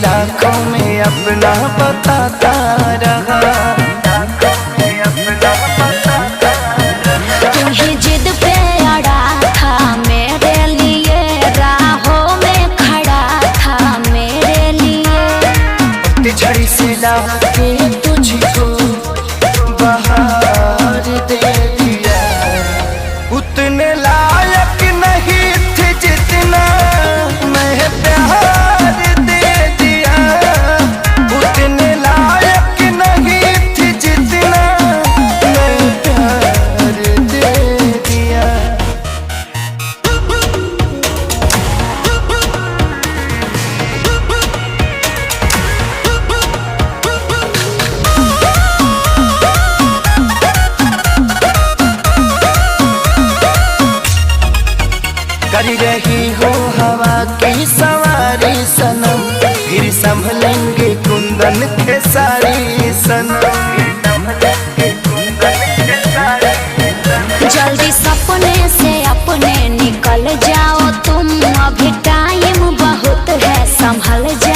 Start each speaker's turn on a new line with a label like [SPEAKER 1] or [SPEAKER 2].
[SPEAKER 1] लाखों में अपना बताता रहा।
[SPEAKER 2] तुम्हें जिद पे अड़ा था मेरे लिए, राहों में खड़ा था मेरे लिए।
[SPEAKER 1] झड़ी से लाके तुझको बाहर दे दिया, उतने लायक नहीं थे जितना मैं प्यार दे दिया। उतने लायक नहीं थे जितना मैं प्यार दे दिया। कर रही हो हवा की सवारी सनम, फिर संभलेंगे कुंदन के सारी सनम।
[SPEAKER 2] जल्दी सपने से अपने निकल जाओ तुम, अभी टाइम बहुत है, संभल जाओ।